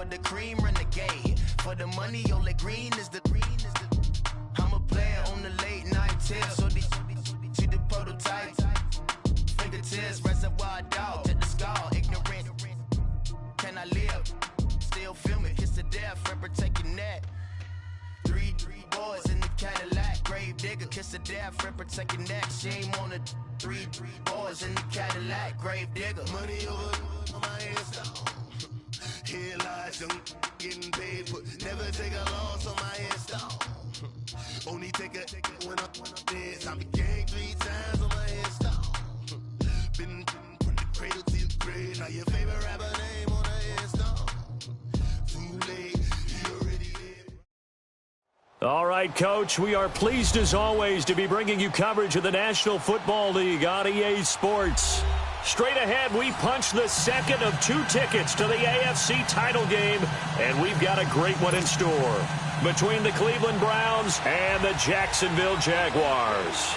for the cream, renegade. For the money, Ole Green is the I'm a player on the late night tip. So they see the prototype. Fingertips, reservoir dog, to the skull, ignorant. Can I live? Still film it, kiss to death, rep taking that. Three boys in the Cadillac, grave digger, kiss to death, rep taking that. Shame on the three boys in the Cadillac, grave digger. Money over my hairstyle. Here lies young, getting paid, but never take a loss on my hairstyle. Only take a when I'm dead. I be gang 3 times on my hairstyle. Been from the cradle to the grave. Now your favorite rapper name on a hairstyle. Too late, you already did. All right, Coach, we are pleased as always to be bringing you coverage of the National Football League on EA Sports. Straight ahead, we punch the second of 2 tickets to the AFC title game, and we've got a great one in store between the Cleveland Browns and the Jacksonville Jaguars.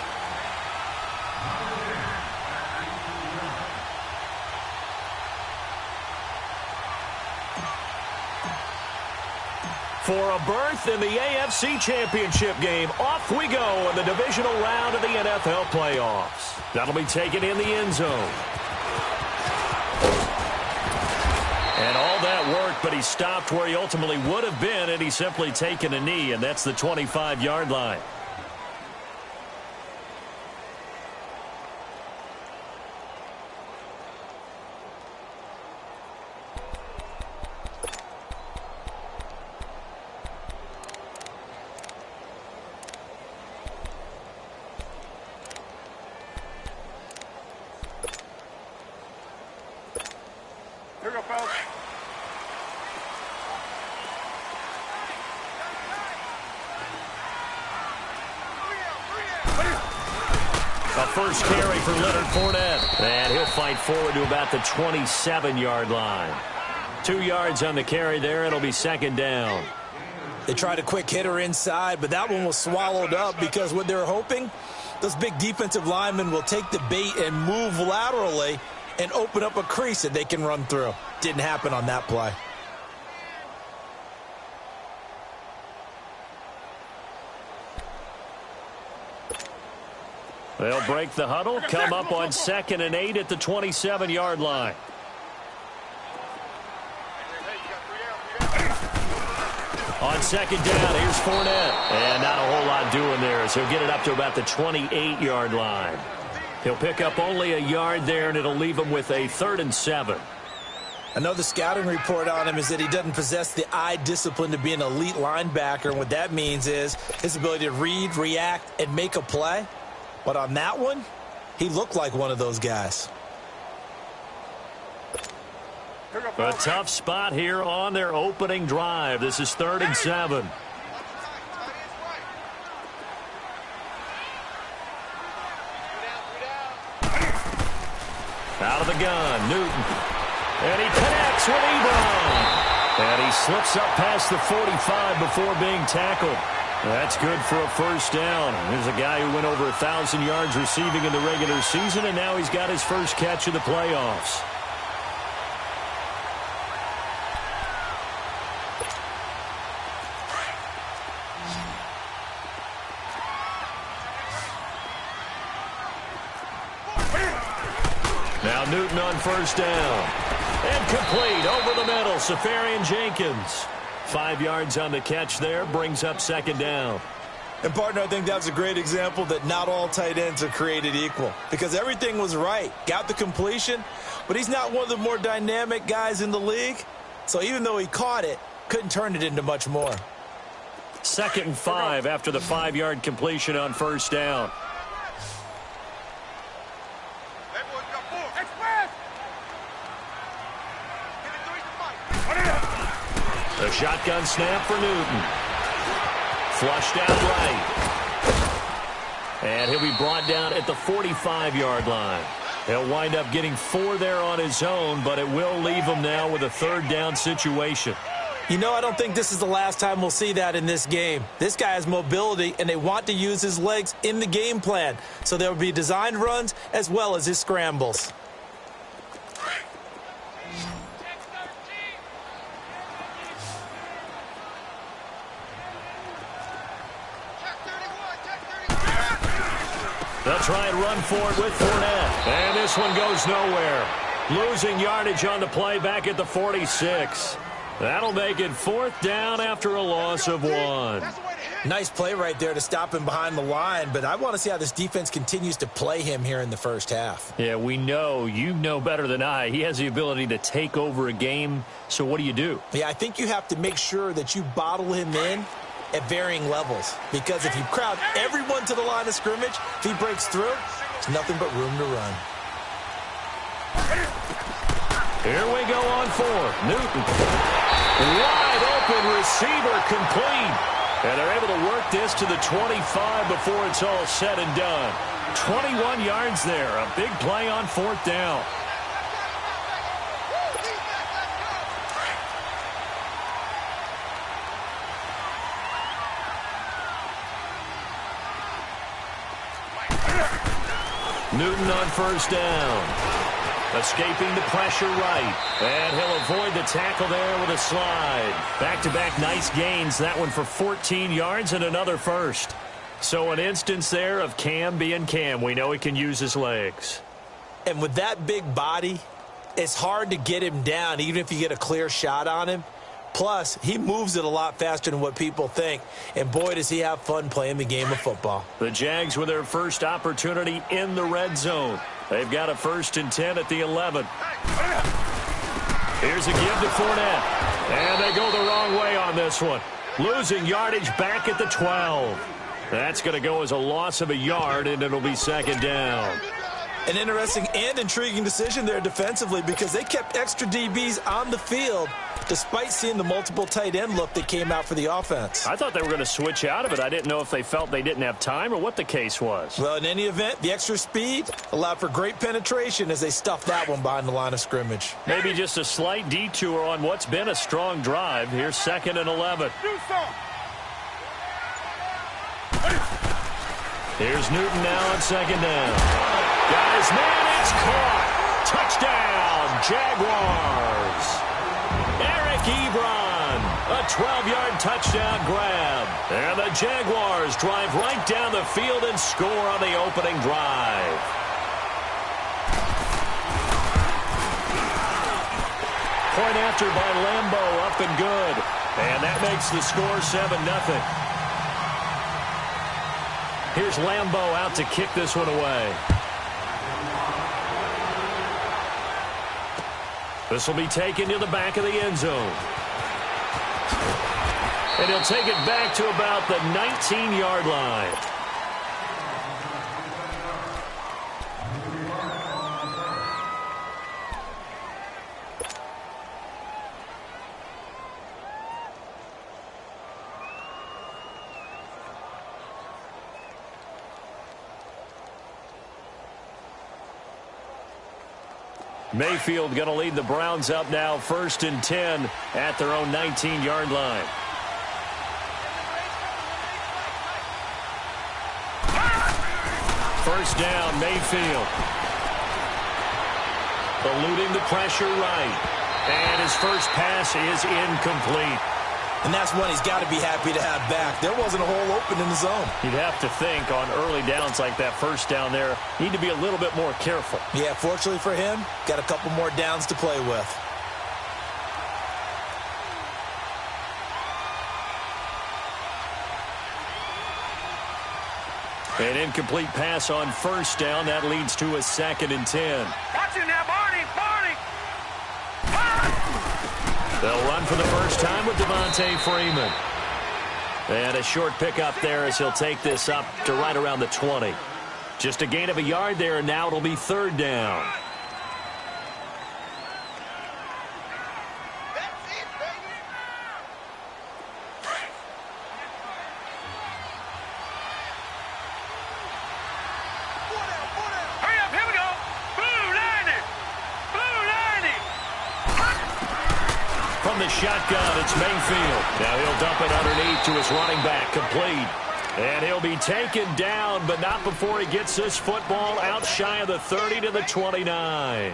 For a berth in the AFC Championship game, off we go in the divisional round of the NFL playoffs. That'll be taken in the end zone. And all that work, but he stopped where he ultimately would have been, and he's simply taken a knee, and that's the 25-yard line. First carry for Leonard Fournette. And he'll fight forward to about the 27-yard line. 2 yards on the carry there. It'll be second down. They tried a quick hitter inside, but that one was swallowed up because what they're hoping, those big defensive linemen will take the bait and move laterally and open up a crease that they can run through. Didn't happen on that play. They'll break the huddle, come up on 2nd and 8 at the 27-yard line. On second down, here's Fournette. And not a whole lot doing there as he'll get it up to about the 28-yard line. He'll pick up only a yard there, and it'll leave him with a 3rd and 7. Another scouting report on him is that he doesn't possess the eye discipline to be an elite linebacker. And what that means is his ability to read, react, and make a play. But on that one, he looked like one of those guys. A tough spot here on their opening drive. This is 3rd and 7. Out of the gun, Newton. And he connects with Ebron. And he slips up past the 45 before being tackled. That's good for a first down. There's a guy who went over 1,000 yards receiving in the regular season, and now he's got his first catch of the playoffs. Now Newton on first down. And complete over the middle, Safarian Jenkins. 5 yards on the catch there, brings up second down. And, partner, I think that's a great example that not all tight ends are created equal because everything was right. Got the completion, but he's not one of the more dynamic guys in the league. So even though he caught it, couldn't turn it into much more. 2nd and 5 after the 5-yard completion on first down. The shotgun snap for Newton. Flushed out right. And he'll be brought down at the 45-yard line. He'll wind up getting 4 there on his own, but it will leave him now with a 3rd down situation. You know, I don't think this is the last time we'll see that in this game. This guy has mobility, and they want to use his legs in the game plan. So there will be designed runs as well as his scrambles. They'll try and run for it with Fournette. And this one goes nowhere. Losing yardage on the play back at the 46. That'll make it 4th down after a loss of 1. Nice play right there to stop him behind the line, but I want to see how this defense continues to play him here in the first half. Yeah, we know. You know better than I. He has the ability to take over a game, so what do? Yeah, I think you have to make sure that you bottle him in at varying levels, because if you crowd everyone to the line of scrimmage, if he breaks through, there's nothing but room to run. Here we go on 4. Newton. Wide open receiver complete. And they're able to work this to the 25 before it's all said and done. 21 yards there. A big play on 4th down. Newton on 1st down. Escaping the pressure right. And he'll avoid the tackle there with a slide. Back-to-back nice gains. That one for 14 yards and another first. So an instance there of Cam being Cam. We know he can use his legs. And with that big body, it's hard to get him down, even if you get a clear shot on him. Plus, he moves it a lot faster than what people think. And boy, does he have fun playing the game of football. The Jags with their first opportunity in the red zone. They've got a 1st and 10 at the 11. Here's a give to Fournette. And they go the wrong way on this one. Losing yardage back at the 12. That's going to go as a loss of a yard, and it'll be 2nd down. An interesting and intriguing decision there defensively, because they kept extra DBs on the field despite seeing the multiple tight end look that came out for the offense. I thought they were going to switch out of it. I didn't know if they felt they didn't have time or what the case was. Well, in any event, the extra speed allowed for great penetration as they stuffed that one behind the line of scrimmage. Maybe just a slight detour on what's been a strong drive. Here's 2nd and 11. Here's Newton now on 2nd down. Guys, man, it's caught. Touchdown, Jaguars. Eric Ebron, a 12-yard touchdown grab. And the Jaguars drive right down the field and score on the opening drive. Point after by Lambeau, up and good. And that makes the score 7-0. Here's Lambeau out to kick this one away. This will be taken to the back of the end zone. And he'll take it back to about the 19-yard line. Mayfield going to lead the Browns up now, 1st and 10 at their own 19-yard line. First down, Mayfield. Eluding the pressure right. And his first pass is incomplete. And that's one he's got to be happy to have back. There wasn't a hole open in the zone. You'd have to think on early downs like that first down there, need to be a little bit more careful. Yeah, fortunately for him, got a couple more downs to play with. An incomplete pass on first down. That leads to a 2nd and 10. Watch him now, Barney! They'll run for the first time with Devontae Freeman. And a short pickup there as he'll take this up to right around the 20. Just a gain of a yard there, and now it'll be 3rd down. From the shotgun, it's Mayfield. Now he'll dump it underneath to his running back, complete. And he'll be taken down, but not before he gets this football out shy of the 30 to the 29.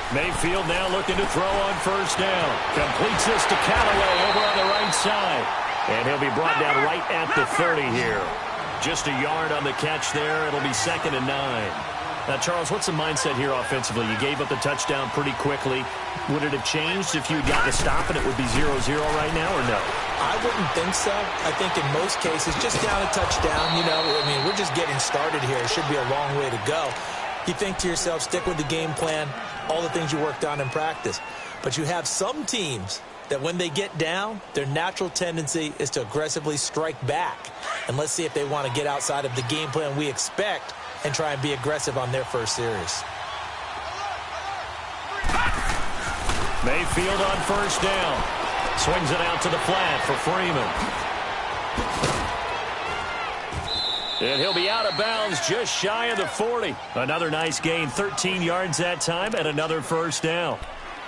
Mayfield now looking to throw on first down. Completes this to Callaway over on the right side. And he'll be brought down right at the 30 here. Just a yard on the catch there. It'll be 2nd and 9. Now, Charles, what's the mindset here offensively? You gave up the touchdown pretty quickly. Would it have changed if you had gotten a stop and it would be 0-0 right now, or no? I wouldn't think so. I think in most cases, just down a touchdown, we're just getting started here. It should be a long way to go. You think to yourself, stick with the game plan, all the things you worked on in practice. But you have some teams that when they get down, their natural tendency is to aggressively strike back. And let's see if they want to get outside of the game plan we expect and try and be aggressive on their first series. Mayfield on first down. Swings it out to the flat for Freeman. And he'll be out of bounds just shy of the 40. Another nice gain, 13 yards that time, and another first down.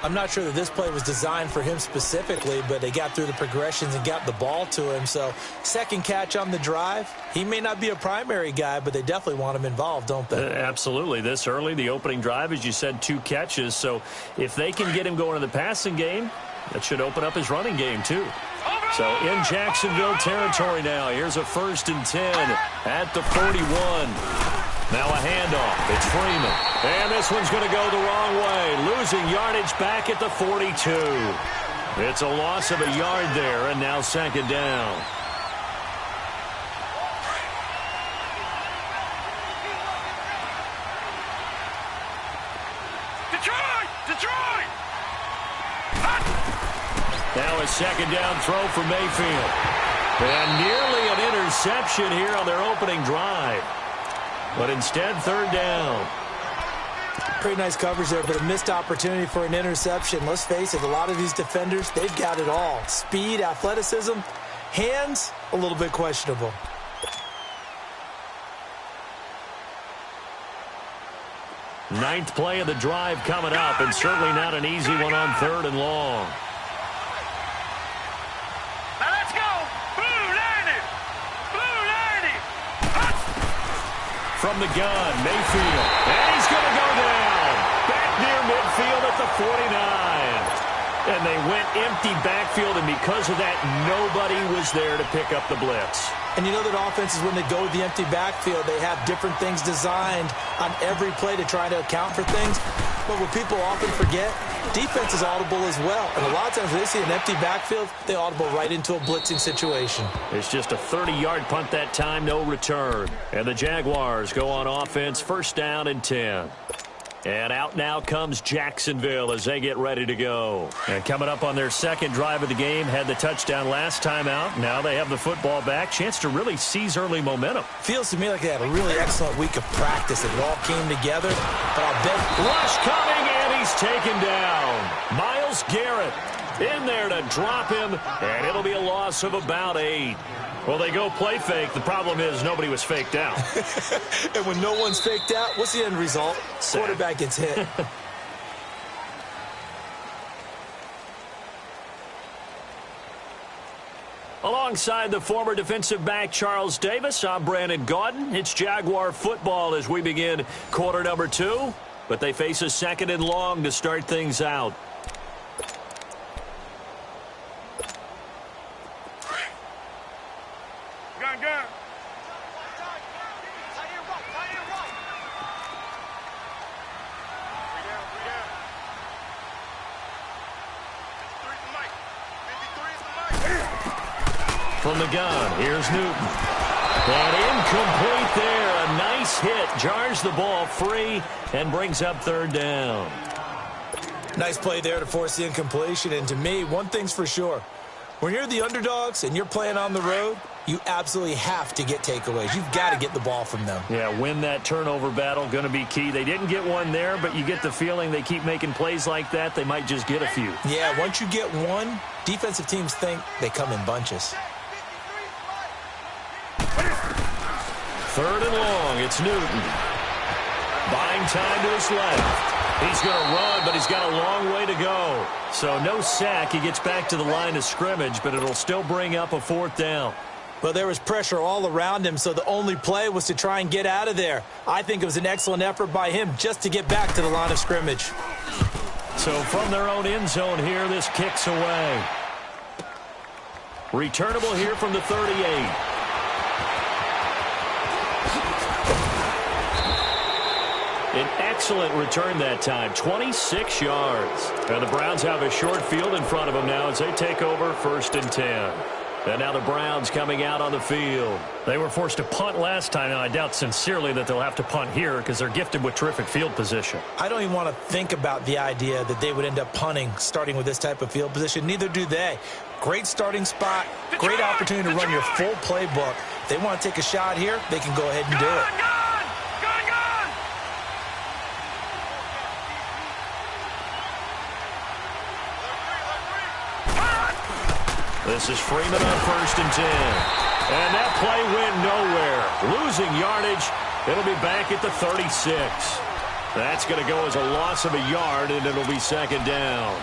I'm not sure that this play was designed for him specifically, but they got through the progressions and got the ball to him. So, second catch on the drive. He may not be a primary guy, but they definitely want him involved, don't they? Absolutely. This early, the opening drive, as you said, 2 catches. So, if they can get him going in the passing game, that should open up his running game, too. So, in Jacksonville territory now. Here's a 1st and 10 at the 41. Now a handoff. It's Freeman. And this one's going to go the wrong way. Losing yardage back at the 42. It's a loss of a yard there, and now 2nd down. Detroit! Now a 2nd down throw for Mayfield. And nearly an interception here on their opening drive. But instead, 3rd down. Pretty nice coverage there, but a missed opportunity for an interception. Let's face it, a lot of these defenders, they've got it all. Speed, athleticism, hands, a little bit questionable. Ninth play of the drive coming up, and certainly not an easy one on 3rd and long. From the gun, Mayfield. And he's going to go down. Back near midfield at the 49. And they went empty backfield, and because of that, nobody was there to pick up the blitz. And you know that offenses, when they go with the empty backfield, they have different things designed on every play to try to account for things. But what people often forget, defense is audible as well. And a lot of times when they see an empty backfield, they audible right into a blitzing situation. It's just a 30-yard punt that time, no return. And the Jaguars go on offense, 1st down and 10. And out now comes Jacksonville as they get ready to go. And coming up on their 2nd drive of the game, had the touchdown last time out. Now they have the football back. Chance to really seize early momentum. Feels to me like they had a really excellent week of practice. It all came together. But I'll bet. Rush coming, and he's taken down. Myles Garrett in there to drop him, and it'll be a loss of about 8. Well, they go play fake. The problem is nobody was faked out. And when no one's faked out, what's the end result? Quarterback gets hit. Alongside the former defensive back Charles Davis, I'm Brandon Gaudin. It's Jaguar football as we begin quarter number 2. But they face a 2nd and long to start things out. From the gun, here's Newton. And incomplete there. A nice hit. Jars the ball free and brings up 3rd down. Nice play there to force the incompletion. And to me, one thing's for sure. When you're the underdogs and you're playing on the road, you absolutely have to get takeaways. You've got to get the ball from them. Yeah, win that turnover battle, going to be key. They didn't get one there, but you get the feeling they keep making plays like that, they might just get a few. Yeah, once you get one, defensive teams think they come in bunches. 3rd and long, it's Newton. Buying time to his left. He's going to run, but he's got a long way to go. So no sack. He gets back to the line of scrimmage, but it'll still bring up a 4th down. Well, there was pressure all around him, so the only play was to try and get out of there. I think it was an excellent effort by him just to get back to the line of scrimmage. So from their own end zone here, this kicks away. Returnable here from the 38. An excellent return that time, 26 yards. And the Browns have a short field in front of them now as they take over 1st and 10. And now the Browns coming out on the field. They were forced to punt last time, and I doubt sincerely that they'll have to punt here because they're gifted with terrific field position. I don't even want to think about the idea that they would end up punting starting with this type of field position. Neither do they. Great starting spot, great opportunity to run your full playbook. If they want to take a shot here, they can go ahead and do it. This is Freeman on 1st and 10. And that play went nowhere. Losing yardage. It'll be back at the 36. That's going to go as a loss of a yard, and it'll be 2nd down.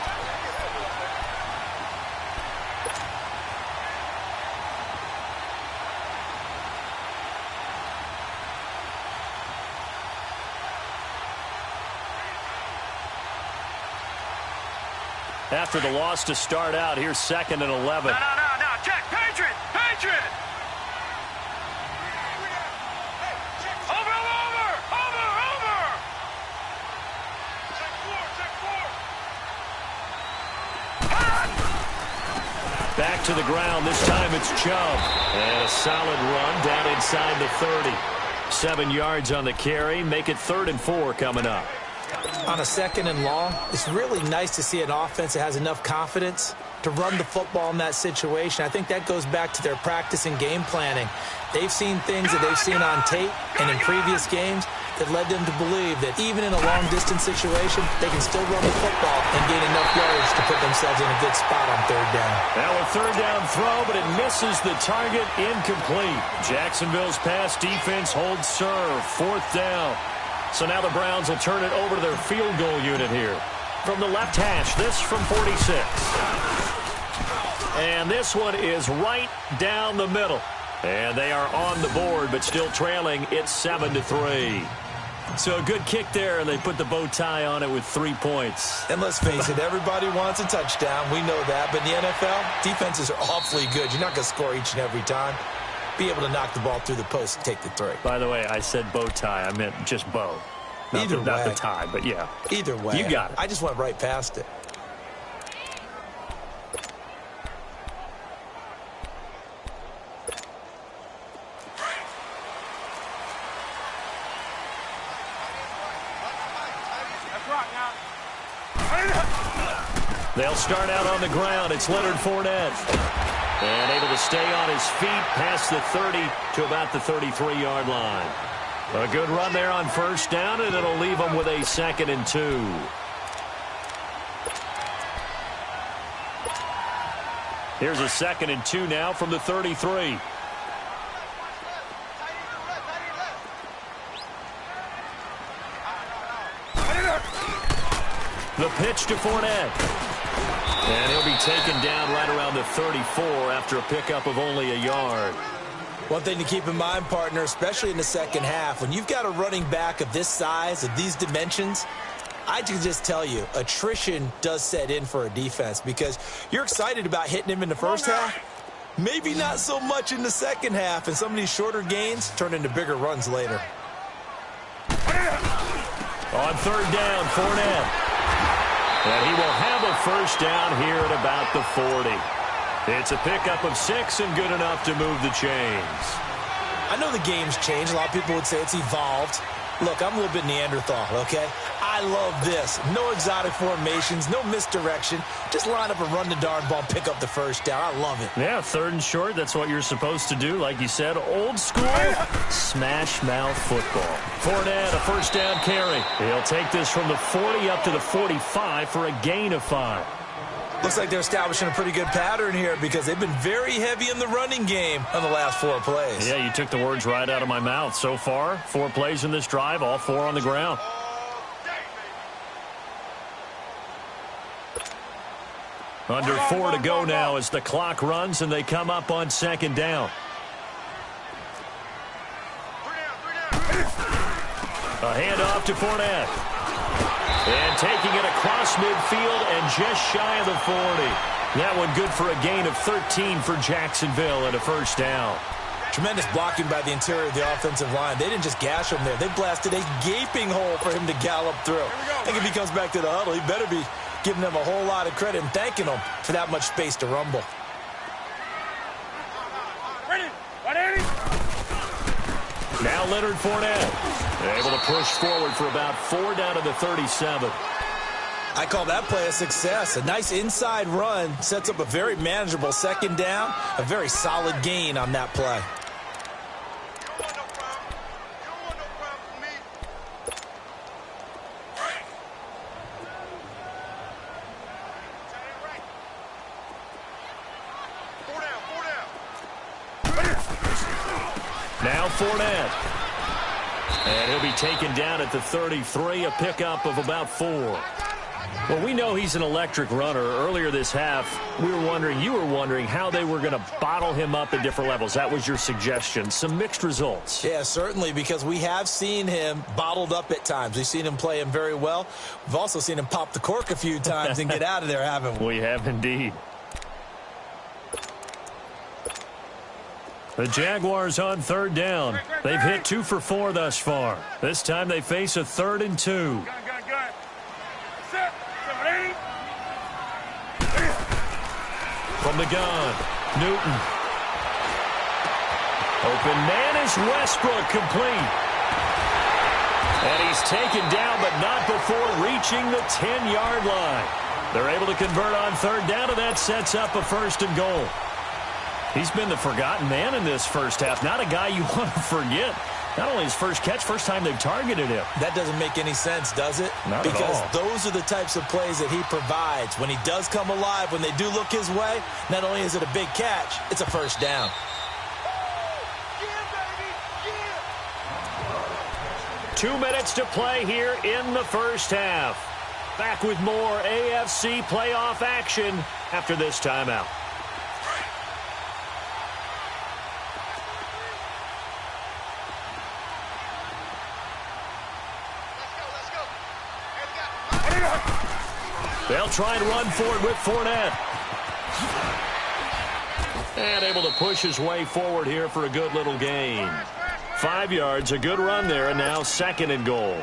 After the loss to start out, here's 2nd and 11. No. Check. Patriot. Over. Check four. Back to the ground. This time it's Chubb. And a solid run down inside the 30. 7 yards on the carry. Make it 3rd and 4 coming up. On a 2nd and long, it's really nice to see an offense that has enough confidence to run the football in that situation. I think that goes back to their practice and game planning. They've seen things that they've seen on tape and in previous games that led them to believe that even in a long-distance situation, they can still run the football and gain enough yards to put themselves in a good spot on 3rd down. Now a 3rd down throw, but it misses the target, incomplete. Jacksonville's pass defense holds serve. 4th down. So now the Browns will turn it over to their field goal unit here. From the left hash, this from 46. And this one is right down the middle. And they are on the board, but still trailing. It's 7-3. So a good kick there, and they put the bow tie on it with 3 points. And let's face it, everybody wants a touchdown. We know that. But in the NFL, defenses are awfully good. You're not going to score each and every time. Be able to knock the ball through the post and take the 3. By the way, I said bow tie. I meant just bow. Not the tie, but yeah. Either way. You got it. I just went right past it. They'll start out on the ground. It's Leonard Fournette. And able to stay on his feet past the 30 to about the 33-yard line. A good run there on 1st down, and it'll leave them with a 2nd and 2. Here's a 2nd and 2 now from the 33. The pitch to Fournette. And he'll be taken down right around the 34 after a pickup of only a yard. One thing to keep in mind, partner, especially in the 2nd half, when you've got a running back of this size, of these dimensions, I can just tell you, attrition does set in for a defense because you're excited about hitting him in the 1st half. Maybe not so much in the 2nd half, and some of these shorter gains turn into bigger runs later. On 3rd down, Fournette. And he will have a 1st down here at about the 40. It's a pickup of 6 and good enough to move the chains. I know the game's changed. A lot of people would say it's evolved. Look, I'm a little bit Neanderthal, okay? I love this. No exotic formations, no misdirection. Just line up and run the darn ball, pick up the 1st down. I love it. Yeah, 3rd and short, that's what you're supposed to do. Like you said, old school, smash mouth football. Fournette, a 1st down carry. He'll take this from the 40 up to the 45 for a gain of 5. Looks like they're establishing a pretty good pattern here because they've been very heavy in the running game on the last 4 plays. Yeah, you took the words right out of my mouth. So far, 4 plays in this drive, all 4 on the ground. Under 4 to go now as the clock runs and they come up on 2nd down. A handoff to Fournette. And taking it across midfield and just shy of the 40. That one good for a gain of 13 for Jacksonville and a first down. Tremendous blocking by the interior of the offensive line. They didn't just gash him there. They blasted a gaping hole for him to gallop through. I think if he comes back to the huddle, he better be giving them a whole lot of credit and thanking them for that much space to rumble. Now Leonard Fournette able to push forward for about 4 down to the 37. I call that play a success. A nice inside run sets up a very manageable second down. A very solid gain on that play. Now Fournette. And he'll be taken down at the 33, a pickup of about 4. Well, we know he's an electric runner. Earlier this half, you were wondering how they were going to bottle him up at different levels. That was your suggestion. Some mixed results. Yeah, certainly, because we have seen him bottled up at times. We've seen him play him very well. We've also seen him pop the cork a few times and get out of there, haven't we? We have indeed. The Jaguars on third down. They've hit 2 for 4 thus far. This time they face a 3rd and 2. From the gun, Newton. Open man is Westbrook, complete. And he's taken down, but not before reaching the 10-yard line. They're able to convert on third down, and that sets up a 1st and goal. He's been the forgotten man in this first half. Not a guy you want to forget. Not only his first catch, first time they've targeted him. That doesn't make any sense, does it? Not because at all. Those are the types of plays that he provides. When he does come alive, when they do look his way, not only is it a big catch, it's a first down. Yeah, 2 minutes to play here in the first half. Back with more AFC playoff action after this timeout. They'll try and run for it with Fournette. And able to push his way forward here for a good little gain. 5 yards, a good run there, and now 2nd and goal.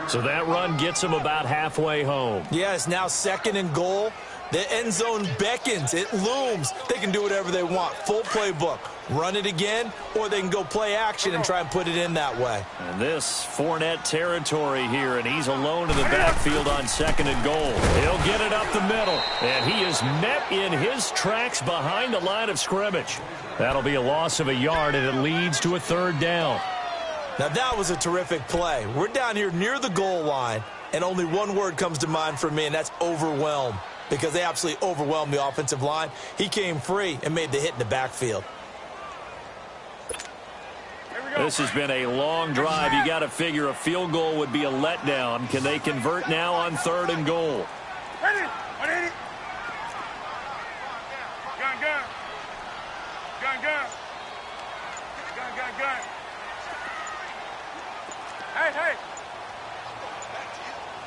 So that run gets him about halfway home. Yeah, it's now 2nd and goal. The end zone beckons. It looms. They can do whatever they want. Full playbook. Run it again, or they can go play action and try and put it in that way. And this Fournette territory here, and he's alone in the backfield on 2nd and goal. He'll get it up the middle, and he is met in his tracks behind the line of scrimmage. That'll be a loss of a yard, and it leads to a 3rd down. Now, that was a terrific play. We're down here near the goal line, and only one word comes to mind for me, and that's overwhelmed, because they absolutely overwhelmed the offensive line. He came free and made the hit in the backfield. This has been a long drive. You got to figure a field goal would be a letdown. Can they convert now on 3rd and goal? Ready? 180. Gun, gun. Gun, gun. Gun, gun, gun. Hey, hey.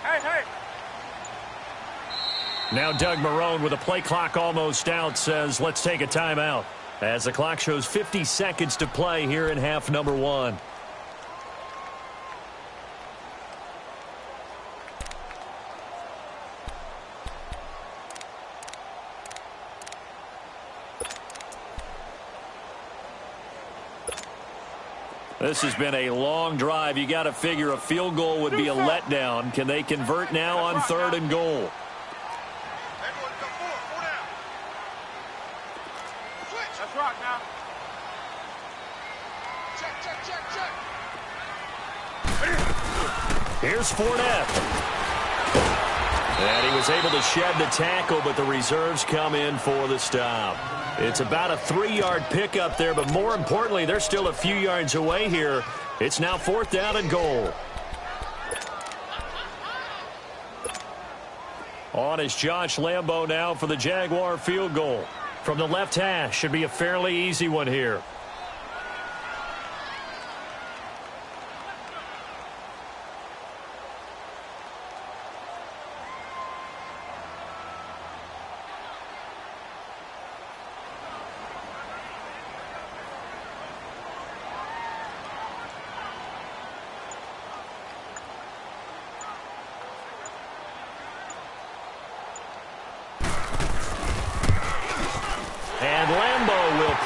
Hey, hey. Now Doug Marrone, with a play clock almost out, says let's take a timeout. As the clock shows 50 seconds to play here in half number 1. This has been a long drive. You got to figure a field goal would be a letdown. Can they convert now on 3rd and goal? Here's Fournette. And he was able to shed the tackle, but the reserves come in for the stop. It's about a 3-yard pickup there, but more importantly, they're still a few yards away here. It's now 4th down and goal. On is Josh Lambo now for the Jaguar field goal. From the left hash, should be a fairly easy one here.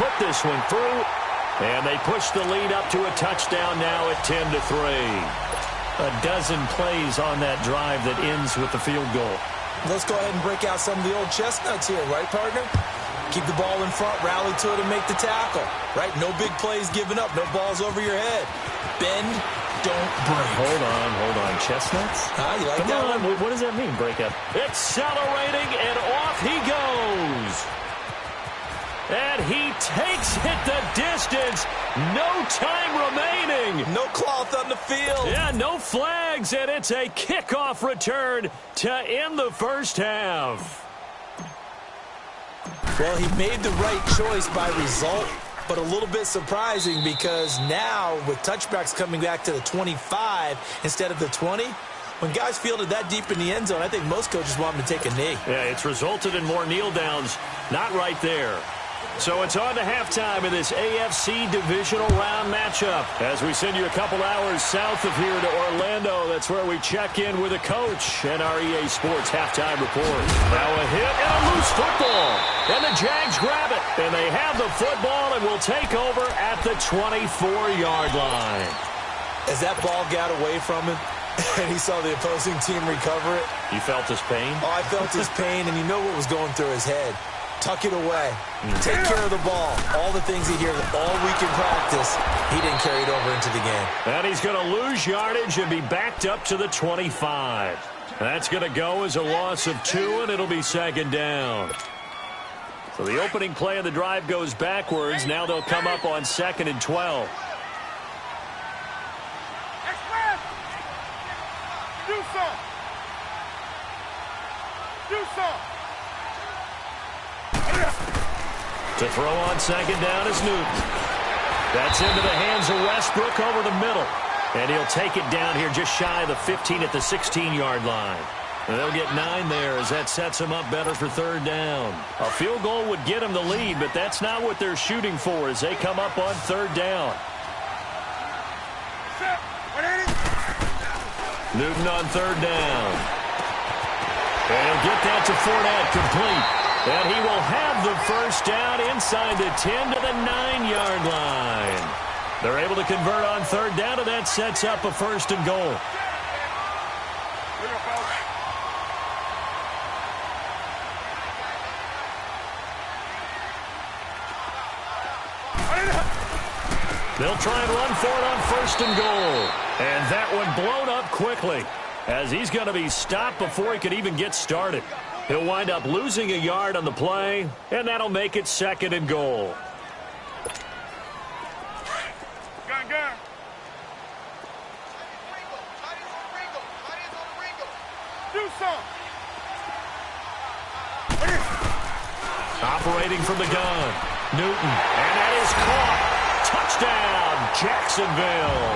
put this one through. And they push the lead up to a touchdown now at 10-3. A dozen plays on that drive that ends with the field goal. Let's go ahead and break out some of the old chestnuts here, right, partner? Keep the ball in front, rally to it, and make the tackle, right? No big plays given up, no balls over your head. Bend, don't break. Hold on. Chestnuts? You like Come that on. one? What does that mean, break up? Accelerating, and off he goes. And he takes it the distance. No time remaining. No cloth on the field. Yeah, no flags, and it's a kickoff return to end the first half. Well, he made the right choice by result, but a little bit surprising because now with touchbacks coming back to the 25 instead of the 20, when guys fielded that deep in the end zone, I think most coaches want them to take a knee. Yeah, it's resulted in more kneel downs. Not right there. So it's on to halftime in this AFC Divisional Round matchup. As we send you a couple hours south of here to Orlando, that's where we check in with a coach and our EA Sports halftime report. Now a hit and a loose football. And the Jags grab it. And they have the football and will take over at the 24-yard line. As that ball got away from him and he saw the opposing team recover it. You felt his pain? Oh, I felt his pain, and you know what was going through his head. Tuck it away. Take care of the ball. All the things he hears all week in practice, he didn't carry it over into the game. And he's going to lose yardage and be backed up to the 25. That's going to go as a loss of 2, and it'll be second down. So the opening play of the drive goes backwards. Now they'll come up on 2nd and 12. Express! Do some! Do some! To throw on 2nd down is Newton. That's into the hands of Westbrook over the middle. And he'll take it down here just shy of the 15 at the 16-yard line. And they'll get 9 there as that sets them up better for 3rd down. A field goal would get them the lead, but that's not what they're shooting for as they come up on 3rd down. Newton on 3rd down. And he'll get that to Fournette, complete. And he will have the first down inside the 10 to the 9-yard line. They're able to convert on 3rd down, and that sets up a 1st and goal. They'll try and run for it on 1st and goal. And that one blown up quickly as he's going to be stopped before he could even get started. He'll wind up losing a yard on the play, and that'll make it 2nd and goal. Gun. Do some! Operating from the gun, Newton, and that is caught. Touchdown, Jacksonville.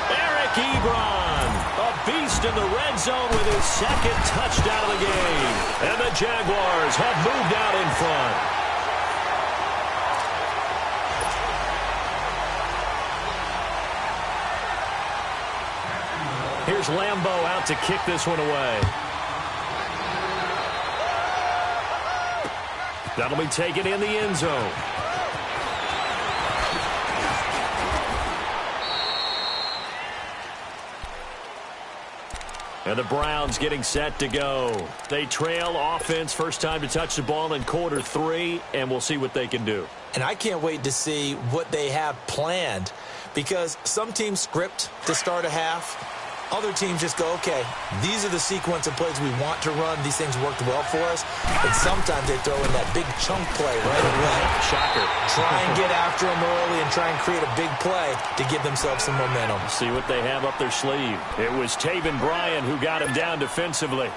Eric Ebron, a beast in the red zone with his 2nd touchdown of the game. And the Jaguars have moved out in front. Here's Lambeau out to kick this one away. That'll be taken in the end zone. And the Browns getting set to go. They trail offense, first time to touch the ball in quarter 3, and we'll see what they can do. And I can't wait to see what they have planned because some teams script to start a half. Other teams just go, okay, these are the sequence of plays we want to run. These things worked well for us. And sometimes they throw in that big chunk play right away. Shocker. Try and get after them early and try and create a big play to give themselves some momentum. See what they have up their sleeve. It was Taven Bryan who got him down defensively.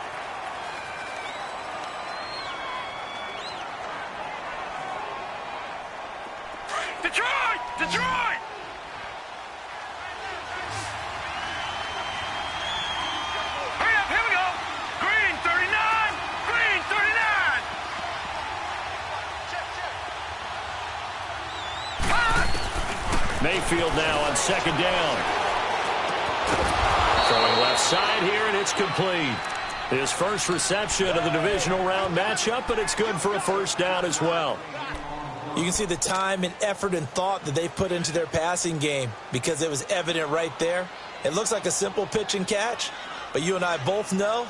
Detroit! Detroit! Hurry up, here we go! Green 39! Green 39! Mayfield now on 2nd down. Throwing left side here, and it's complete. His first reception of the divisional round matchup, but it's good for a 1st down as well. You can see the time and effort and thought that they put into their passing game because it was evident right there. It looks like a simple pitch and catch, but you and I both know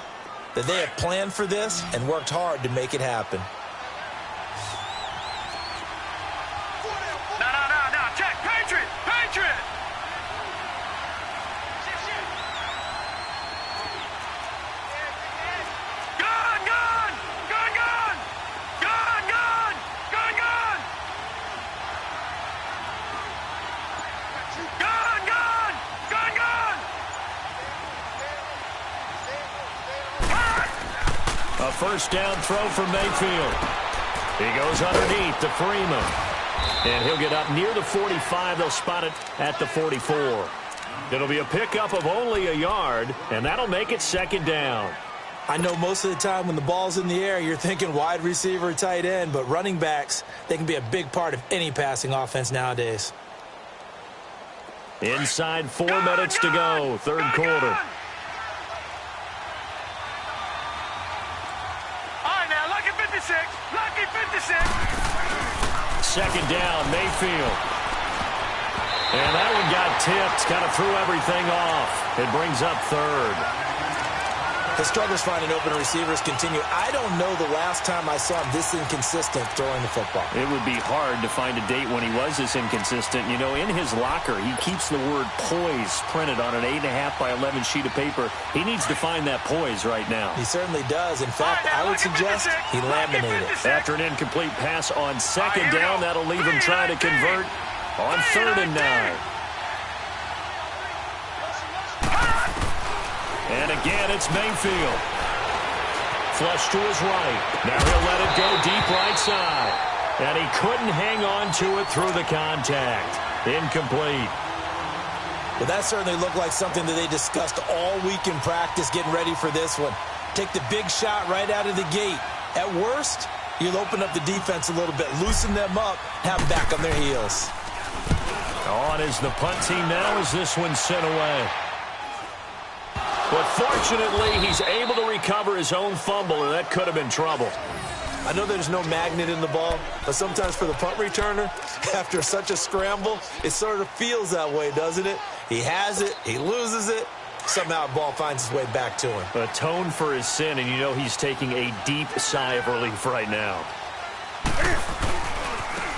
that they have planned for this and worked hard to make it happen. No, check, Patriot! A first down throw from Mayfield. He goes underneath to Freeman. And he'll get up near the 45. They'll spot it at the 44. It'll be a pickup of only a yard, and that'll make it second down. I know most of the time when the ball's in the air, you're thinking wide receiver, tight end, but running backs, they can be a big part of any passing offense nowadays. Inside 4 minutes to go, third quarter. Lucky 56. Second down, Mayfield. And that one got tipped, kind of threw everything off. It brings up third. The struggles finding open receivers continue. I don't know the last time I saw him this inconsistent throwing the football. It would be hard to find a date when he was this inconsistent. You know, in his locker, he keeps the word poise printed on an 8.5 by 11 sheet of paper. He needs to find that poise right now. He certainly does. In fact, I would suggest he laminated it. After an incomplete pass on second down, that'll leave him trying to convert on 3rd and 9. And again, it's Mayfield. Flush to his right. Now he'll let it go deep right side. And he couldn't hang on to it through the contact. Incomplete. Well, that certainly looked like something that they discussed all week in practice getting ready for this one. Take the big shot right out of the gate. At worst, you'll open up the defense a little bit, loosen them up, have them back on their heels. On is the punt team now as this one's sent away. But fortunately, he's able to recover his own fumble, and that could have been trouble. I know there's no magnet in the ball, but sometimes for the punt returner, after such a scramble, it sort of feels that way, doesn't it? He has it, he loses it, somehow the ball finds its way back to him. Atone for his sin, and you know he's taking a deep sigh of relief right now.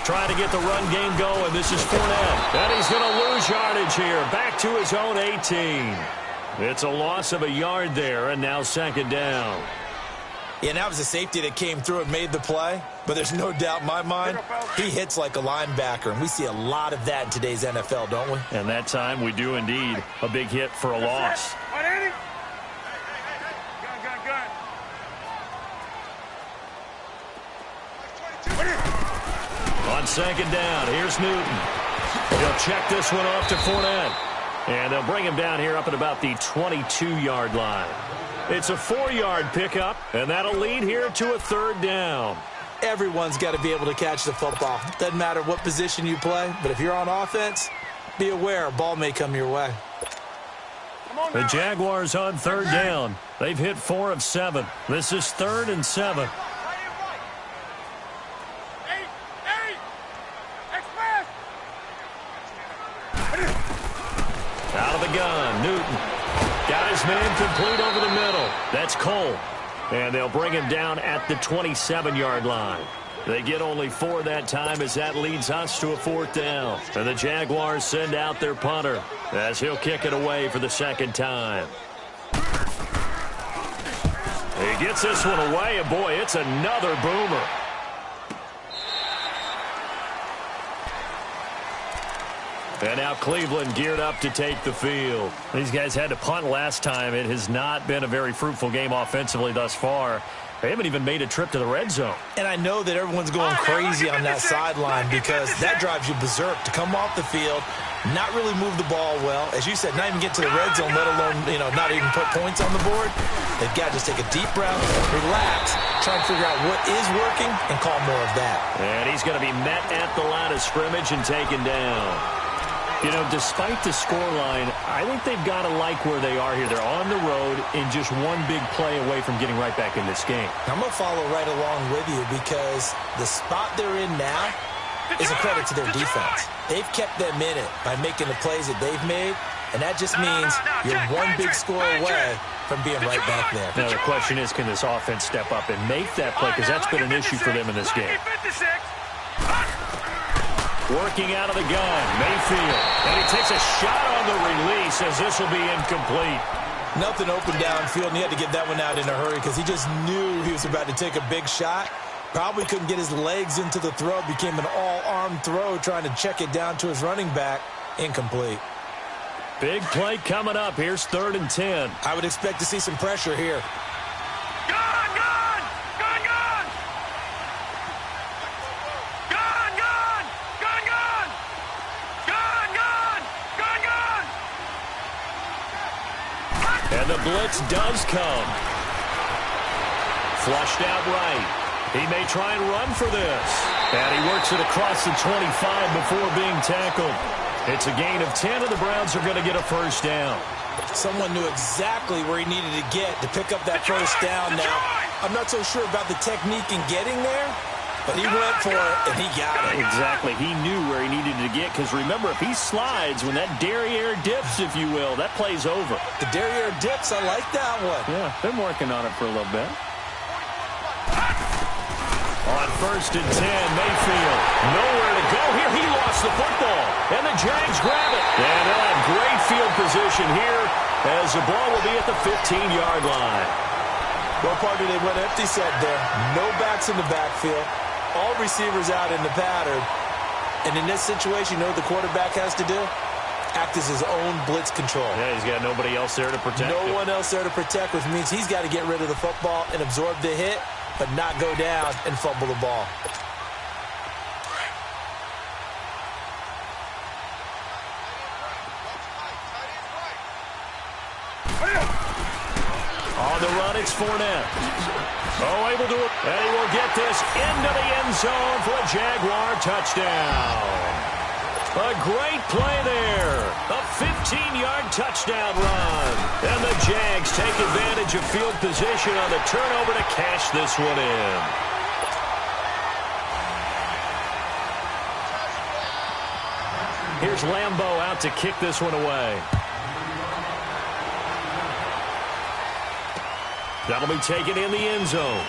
Trying to get the run game going. This is Fournette. And he's going to lose yardage here. Back to his own 18. It's a loss of a yard there, and now second down. Yeah, that was a safety that came through and made the play, but there's no doubt in my mind he hits like a linebacker, and we see a lot of that in today's NFL, don't we? And that time we do indeed. A big hit for a loss. On second down, here's Newton. He'll check this one off to Fournette. And they'll bring him down here up at about the 22-yard line. It's a 4-yard pickup, and that'll lead here to a third down. Everyone's got to be able to catch the football. Doesn't matter what position you play, but if you're on offense, be aware a ball may come your way. The Jaguars on third down. They've hit 4 of 7. This is 3rd and 7. Out of the gun, Newton. Got his man complete over the middle. That's Cole. And they'll bring him down at the 27-yard line. They get only 4 that time as that leads us to a 4th down. And the Jaguars send out their punter as he'll kick it away for the second time. He gets this one away, and boy, it's another boomer. And now Cleveland geared up to take the field. These guys had to punt last time. It has not been a very fruitful game offensively thus far. They haven't even made a trip to the red zone. And I know that everyone's going crazy on that sideline because that drives you berserk to come off the field, not really move the ball well. As you said, not even get to the red zone, let alone, not even put points on the board. They've got to just take a deep breath, relax, try and figure out what is working, and call more of that. And he's going to be met at the line of scrimmage and taken down. You know, despite the scoreline, I think they've got to like where they are here. They're on the road and just one big play away from getting right back in this game. I'm going to follow right along with you because the spot they're in now, is a credit to their defense. They've kept them in it by making the plays that they've made, and that just means you're one big score away from being right back there. Now the question is, can this offense step up and make that play? Because that's been an issue for them in this game. Working out of the gun, Mayfield. And he takes a shot on the release as this will be incomplete. Nothing open downfield, and he had to get that one out in a hurry because he just knew he was about to take a big shot. Probably couldn't get his legs into the throw. Became an all-arm throw trying to check it down to his running back. Incomplete. Big play coming up. Here's 3rd and 10. I would expect to see some pressure here. Gone, gone! Gone, gone! Gone, gone! Gone, gone! Gone, gone! Gone, gone! And the blitz does come. Flushed out right. He may try and run for this. And he works it across the 25 before being tackled. It's a gain of 10, and the Browns are going to get a first down. Someone knew exactly where he needed to get to pick up that first down now. I'm not so sure about the technique in getting there, but he went for it, and he got it. Exactly. He knew where he needed to get, because remember, if he slides, when that derriere dips, if you will, that play's over. The derriere dips, I like that one. Yeah, been working on it for a little bit. On 1st and 10, Mayfield. Nowhere to go here. He lost the football. And the Jags grab it. And they'll have great field position here as the ball will be at the 15-yard line. Well, partner, they went empty set there. No backs in the backfield. All receivers out in the pattern. And in this situation, you know what the quarterback has to do? Act as his own blitz control. Yeah, he's got nobody else there to protect him. No one else there to protect, which means he's got to get rid of the football and absorb the hit, but not go down and fumble the ball. On the run, it's Fournette. Oh, able to, and he will get this into the end zone for a Jaguar touchdown. A great play there. A 15-yard touchdown run. And the Jags take advantage of field position on the turnover to cash this one in. Here's Lambeau out to kick this one away. That'll be taken in the end zone.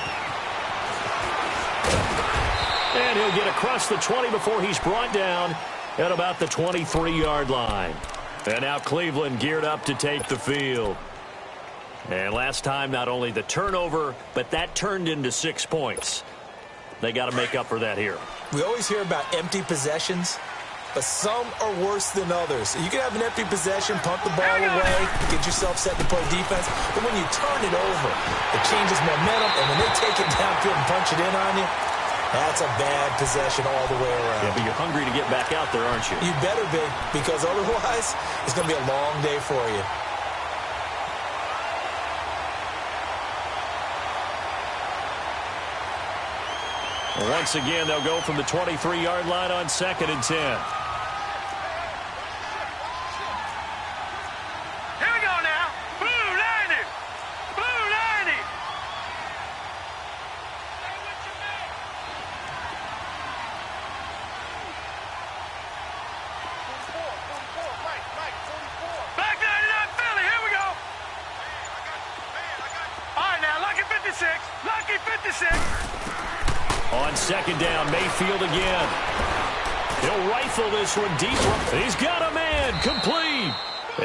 And he'll get across the 20 before he's brought down at about the 23-yard line. And now Cleveland geared up to take the field. And last time, not only the turnover, but that turned into 6 points. They got to make up for that here. We always hear about empty possessions, but some are worse than others. You can have an empty possession, punt the ball away, get yourself set to play defense, but when you turn it over, it changes momentum, and when they take it downfield and punch it in on you, that's a bad possession all the way around. Yeah, but you're hungry to get back out there, aren't you? You better be, because otherwise, it's going to be a long day for you. Once again, they'll go from the 23-yard line on 2nd and 10. Here we go now. Blue 90. Blue 90. Back 99 Philly. Here we go. All right, now, lucky 56. Lucky 56. On 2nd down, Mayfield again. He'll rifle this one deep. He's got a man, complete.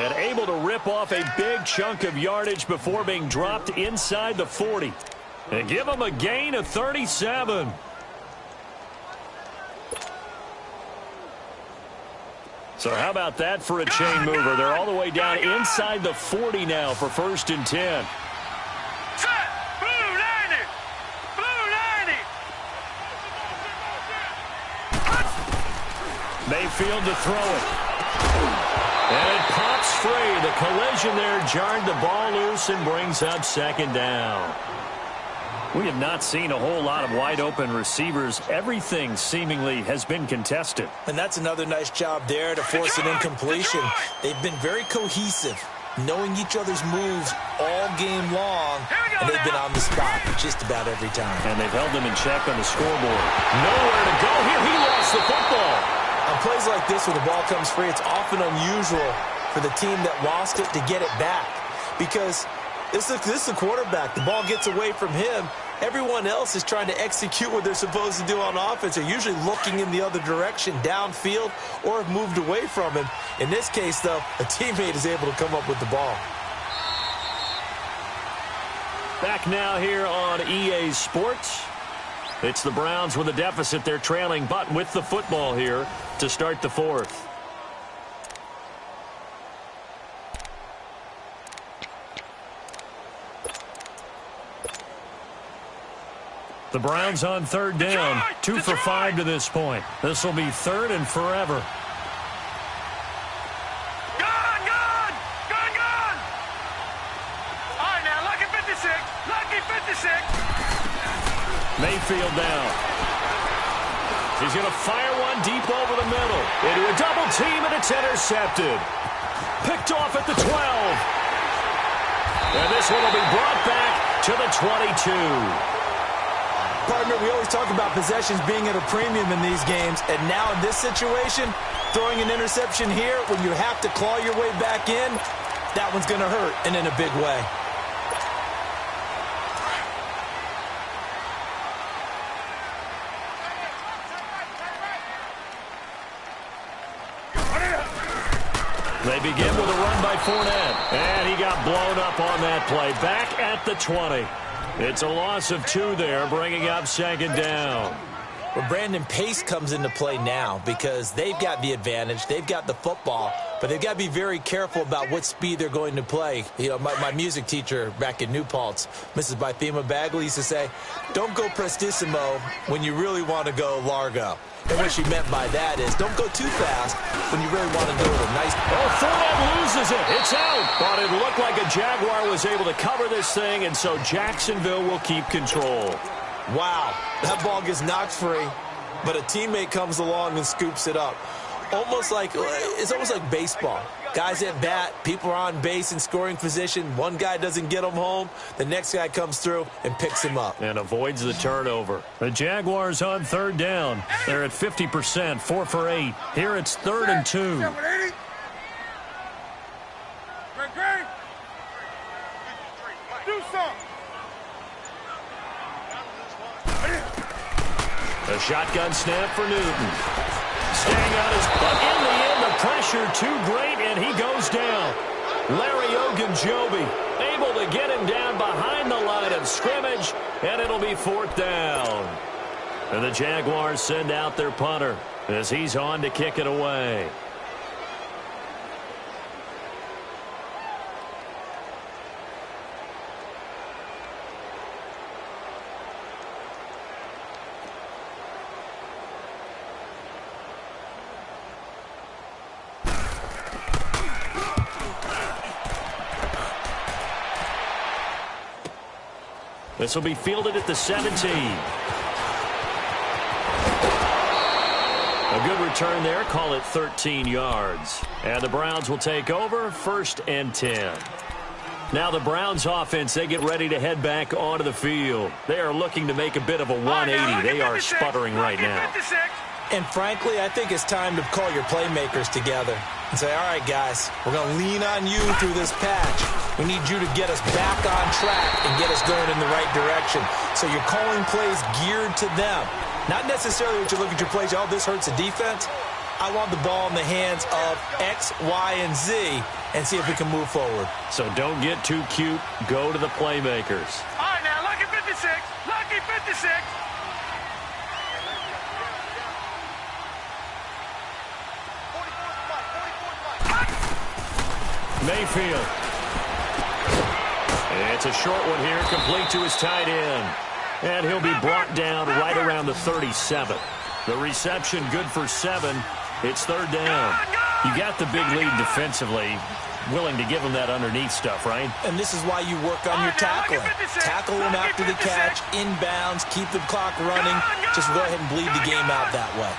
And able to rip off a big chunk of yardage before being dropped inside the 40. And give him a gain of 37. So how about that for a chain mover? They're all the way down inside the 40 now for 1st and 10. Mayfield to throw it. And it pops free. The collision there jarred the ball loose and brings up 2nd down. We have not seen a whole lot of wide-open receivers. Everything seemingly has been contested. And that's another nice job there to force an incompletion. They've been very cohesive, knowing each other's moves all game long, and they've been on the spot just about every time. And they've held them in check on the scoreboard. Nowhere to go here. He lost the football. On plays like this, when the ball comes free, it's often unusual for the team that lost it to get it back. Because this is the quarterback. The ball gets away from him. Everyone else is trying to execute what they're supposed to do on offense. They're usually looking in the other direction, downfield, or have moved away from him. In this case, though, a teammate is able to come up with the ball. Back now here on EA Sports. It's the Browns with a deficit. They're trailing, but with the football here to start the fourth. The Browns on third down, 2 for 5 to this point. This will be third and forever. Gone! All right, now, lucky 56. Mayfield down. He's going to fire one deep over the middle. Into a double team, and it's intercepted. Picked off at the 12. And this one will be brought back to the 22. Partner, we always talk about possessions being at a premium in these games, and now in this situation, throwing an interception here when you have to claw your way back in, that one's going to hurt, and in a big way. They begin with a run by Fournette, and he got blown up on that play. Back at the 20. It's a loss of 2 there, bringing up second down. Well, Brandon, pace comes into play now because they've got the advantage. They've got the football, but they've got to be very careful about what speed they're going to play. You know, my music teacher back in New Paltz, Mrs. Bythema Bagley, used to say, don't go prestissimo when you really want to go largo. And what she meant by that is don't go too fast when you really want to do it a nice... Oh, Fournette loses it. It's out. But it looked like a Jaguar was able to cover this thing, and so Jacksonville will keep control. Wow, that ball gets knocked free, but a teammate comes along and scoops it up. It's almost like baseball. Guys at bat, people are on base in scoring position. One guy doesn't get him home. The next guy comes through and picks him up. And avoids the turnover. The Jaguars on third down. They're at 50%, 4 for 8. Here it's 3rd and 2. Do something. A shotgun snap for Newton. Staying on his butt. In the end, the pressure too great, and he goes down. Larry Ogunjobi able to get him down behind the line of scrimmage, and it'll be 4th down. And the Jaguars send out their punter as he's on to kick it away. This will be fielded at the 17. A good return there. Call it 13 yards. And the Browns will take over 1st and 10. Now the Browns offense, they get ready to head back onto the field. They are looking to make a bit of a 180. They are sputtering right now. And frankly, I think it's time to call your playmakers together and say, all right, guys, we're going to lean on you through this patch. We need you to get us back on track and get us going in the right direction. So you're calling plays geared to them. Not necessarily that you look at your plays, oh, this hurts the defense. I want the ball in the hands of X, Y, and Z and see if we can move forward. So don't get too cute. Go to the playmakers. All right, now, lucky 56. Lucky 56. Mayfield. It's a short one here, complete to his tight end. And he'll be brought down right around the 37. The reception good for 7. It's 3rd down. You got the big lead defensively. Willing to give him that underneath stuff, right? And this is why you work on your tackling. Tackle him after the catch, inbounds, keep the clock running. Just go ahead and bleed the game out that way.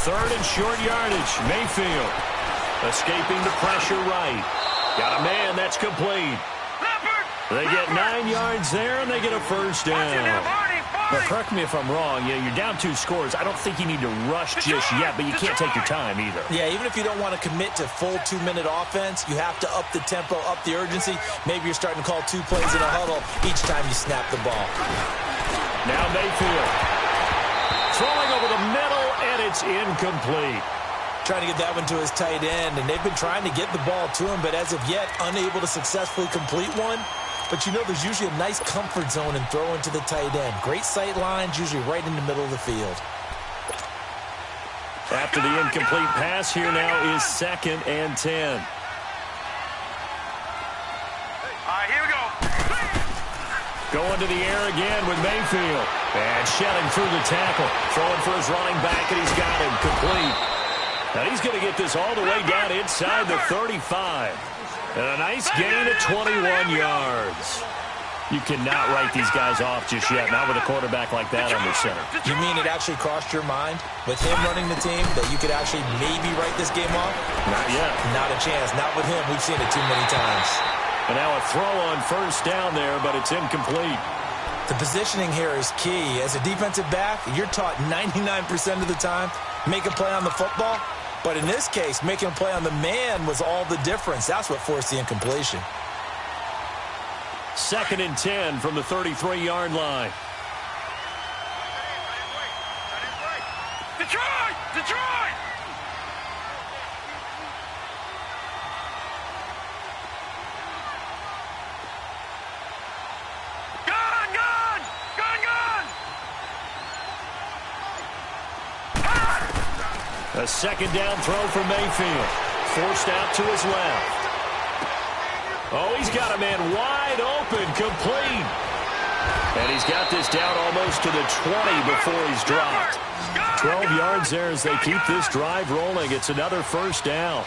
Third and short yardage. Mayfield. Escaping the pressure right. Got a man, that's complete. They get 9 yards there, and they get a first down. Well, correct me if I'm wrong. Yeah, you're down 2 scores. I don't think you need to rush just yet, but you can't take your time either. Yeah, even if you don't want to commit to full 2-minute offense, you have to up the tempo, up the urgency. Maybe you're starting to call 2 plays in a huddle each time you snap the ball. Now Mayfield. Throwing over the middle, and it's incomplete. Trying to get that one to his tight end, and they've been trying to get the ball to him, but as of yet, unable to successfully complete one. But you know there's usually a nice comfort zone in throwing to the tight end. Great sight lines, usually right in the middle of the field. After the incomplete pass, here now is 2nd and 10. All right, here we go. Going to the air again with Mayfield. And shedding through the tackle. Throwing for his running back, and he's got him complete. Now he's going to get this all the way down inside the 35. And a nice gain of 21 yards. You cannot write these guys off just yet, not with a quarterback like that under center. You mean it actually crossed your mind with him running the team that you could actually maybe write this game off? Not yet. Not a chance. Not with him. We've seen it too many times. And now a throw on first down there, but it's incomplete. The positioning here is key. As a defensive back, you're taught 99% of the time, make a play on the football. But in this case, making a play on the man was all the difference. That's what forced the incompletion. 2nd and 10 from the 33-yard line. Detroit! Detroit! Gun! Gun! Gun! Gun! A 2nd down throw for Mayfield. Forced out to his left. Oh, he's got a man wide open, complete. And he's got this down almost to the 20 before he's dropped. 12 yards there as they keep this drive rolling. It's another first down.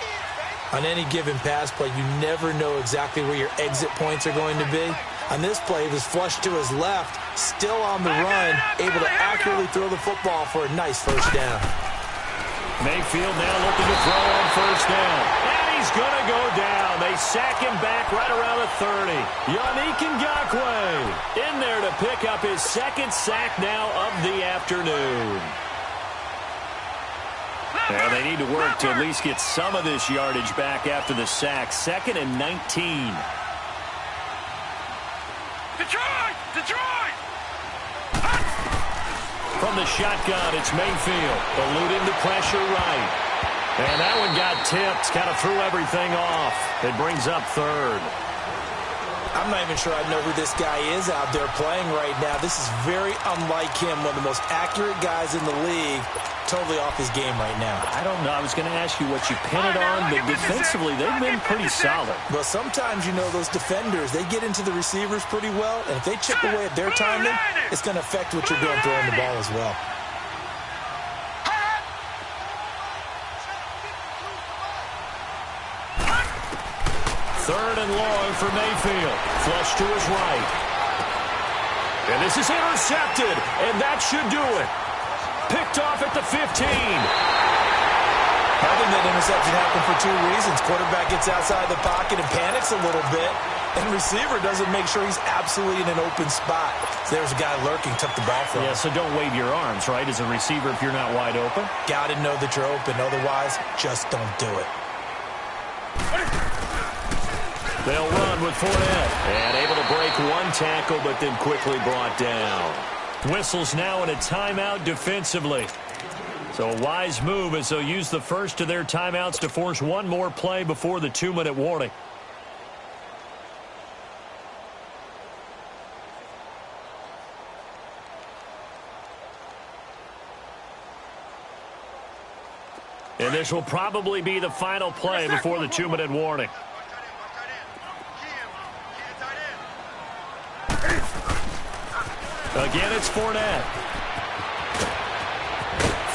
On any given pass play, you never know exactly where your exit points are going to be. On this play, it was flushed to his left, still on the run, able to accurately throw the football for a nice first down. Mayfield now looking to throw on first down. And he's going to go down. They sack him back right around the 30. Yannick Ngakoue in there to pick up his 2nd sack now of the afternoon. And they need to work to at least get some of this yardage back after the sack. 2nd and 19. Detroit! Detroit! From the shotgun, it's Mayfield. Eluding the pressure right. And that one got tipped. Kind of threw everything off. It brings up 3rd. I'm not even sure I know who this guy is out there playing right now. This is very unlike him, one of the most accurate guys in the league. Totally off his game right now. I don't know. I was going to ask you what you pin it on, but defensively, they've been pretty solid. Well, sometimes, you know, those defenders, they get into the receivers pretty well, and if they chip away at their timing, it's going to affect what you're doing throwing the ball as well. Third and long for Mayfield. Flush to his right. And this is intercepted, and that should do it. Picked off at the 15. I think that interception happened for 2 reasons. Quarterback gets outside the pocket and panics a little bit, and receiver doesn't make sure he's absolutely in an open spot. So there's a guy lurking, took the ball from him. Yeah, so don't wave your arms, right, as a receiver if you're not wide open? Got to know that you're open. Otherwise, just don't do it. They'll run with Fournette. And able to break one tackle, but then quickly brought down. Whistles now in a timeout defensively. So a wise move as they'll use the first of their timeouts to force one more play before the 2-minute warning. And this will probably be the final play before the 2-minute warning. Again, it's Fournette.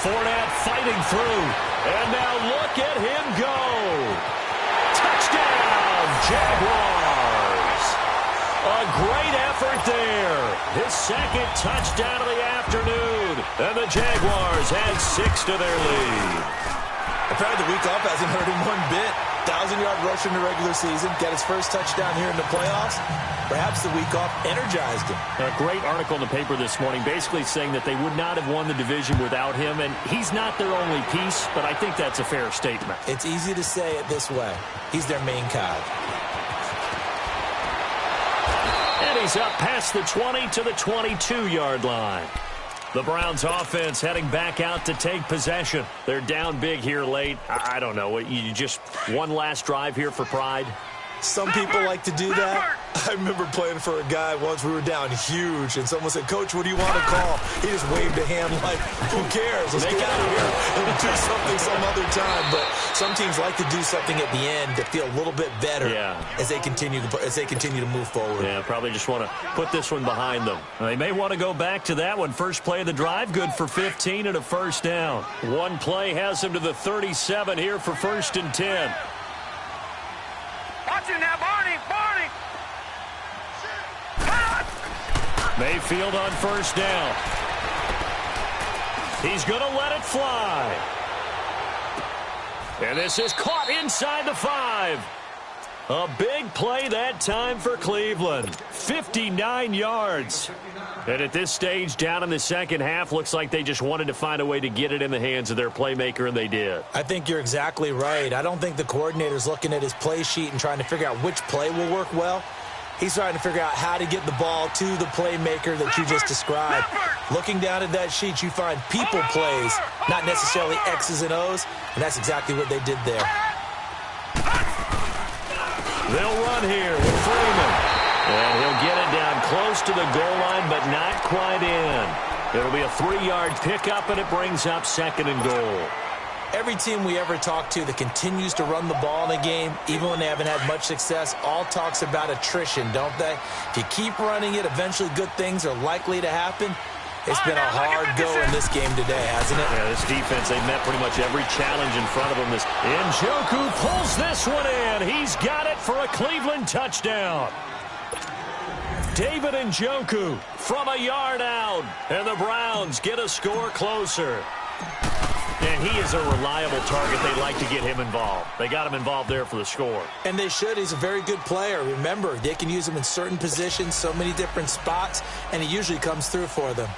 Fournette fighting through. And now look at him go. Touchdown, Jaguars. A great effort there. His 2nd touchdown of the afternoon. And the Jaguars add 6 to their lead. I fair, the week off hasn't hurt him one bit. 1,000-yard rush in the regular season, got his first touchdown here in the playoffs. Perhaps the week off energized him. A great article in the paper this morning basically saying that they would not have won the division without him, and he's not their only piece, but I think that's a fair statement. It's easy to say it this way. He's their main cog. And he's up past the 20 to the 22-yard line. The Browns offense heading back out to take possession. They're down big here late. I don't know. You just one last drive here for pride? Some people like to do that. I remember playing for a guy once. We were down huge, and someone said, "Coach, what do you want to call?" He just waved a hand like, "Who cares? Let's get out of here and we'll do something some other time." But some teams like to do something at the end to feel a little bit better as they continue to move forward. Yeah, probably just want to put this one behind them. They may want to go back to that one. First play of the drive, good for 15 and a first down. One play has them to the 37 here for 1st and 10. Watch it now, Barney. Mayfield on first down. He's going to let it fly. And this is caught inside the 5. A big play that time for Cleveland. 59 yards. And at this stage, down in the second half, looks like they just wanted to find a way to get it in the hands of their playmaker, and they did. I think you're exactly right. I don't think the coordinator's looking at his play sheet and trying to figure out which play will work well. He's trying to figure out how to get the ball to the playmaker that you just described. Looking down at that sheet, you find people plays, not necessarily X's and O's, and that's exactly what they did there. They'll run here with Freeman. And he'll get it down close to the goal line, but not quite in. It'll be a 3-yard pickup, and it brings up 2nd and goal. Every team we ever talk to that continues to run the ball in a game, even when they haven't had much success, all talks about attrition, don't they? If you keep running it, eventually good things are likely to happen. It's been a hard go in this game today, hasn't it? Yeah, this defense, they've met pretty much every challenge in front of them. Njoku pulls this one in. He's got it for a Cleveland touchdown. David Njoku from a yard out. And the Browns get a score closer. And he is a reliable target. They like to get him involved. They got him involved there for the score. And they should. He's a very good player. Remember, they can use him in certain positions, so many different spots, and he usually comes through for them.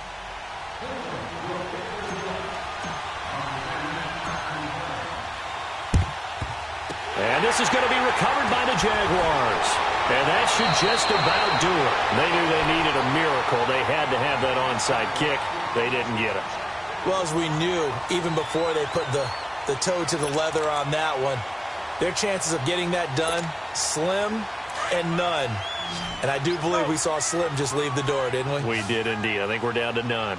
And this is going to be recovered by the Jaguars. And that should just about do it. They knew they needed a miracle. They had to have that onside kick. They didn't get it. Well, as we knew, even before they put the toe to the leather on that one, their chances of getting that done, slim and none. And I do believe we saw Slim just leave the door, didn't we? We did indeed. I think we're down to none.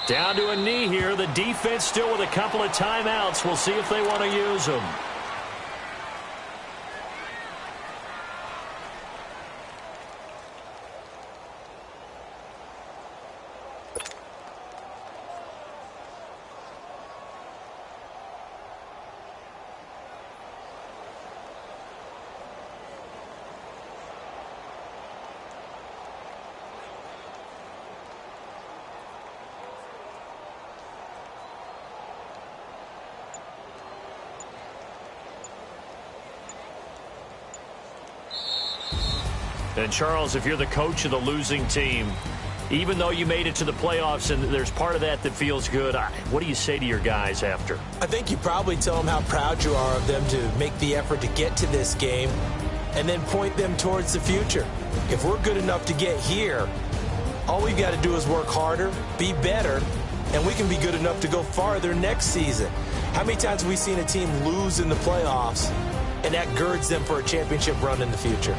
Down to a knee here. The defense still with a couple of timeouts. We'll see if they want to use them. And, Charles, if you're the coach of the losing team, even though you made it to the playoffs and there's part of that that feels good, what do you say to your guys after? I think you probably tell them how proud you are of them to make the effort to get to this game and then point them towards the future. If we're good enough to get here, all we've got to do is work harder, be better, and we can be good enough to go farther next season. How many times have we seen a team lose in the playoffs, and that girds them for a championship run in the future?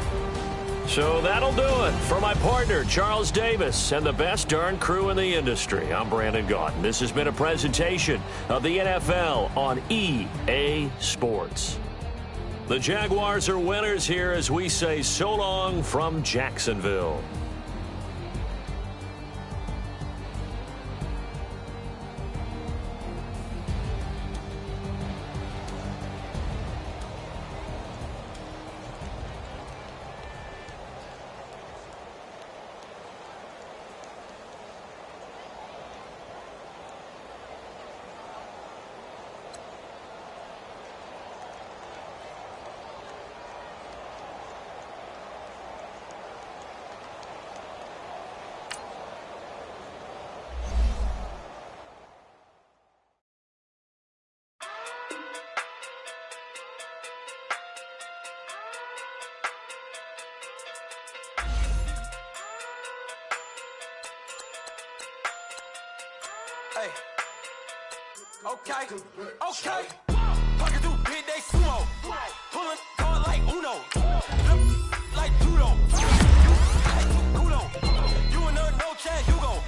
So that'll do it. For my partner, Charles Davis, and the best darn crew in the industry, I'm Brandon Gaudin. This has been a presentation of the NFL on EA Sports. The Jaguars are winners here as we say so long from Jacksonville. Hey. Okay. Pocket too big, they sumo. Pulling card like Uno. Flip like judo. Kudo. You and her, no chance, you go.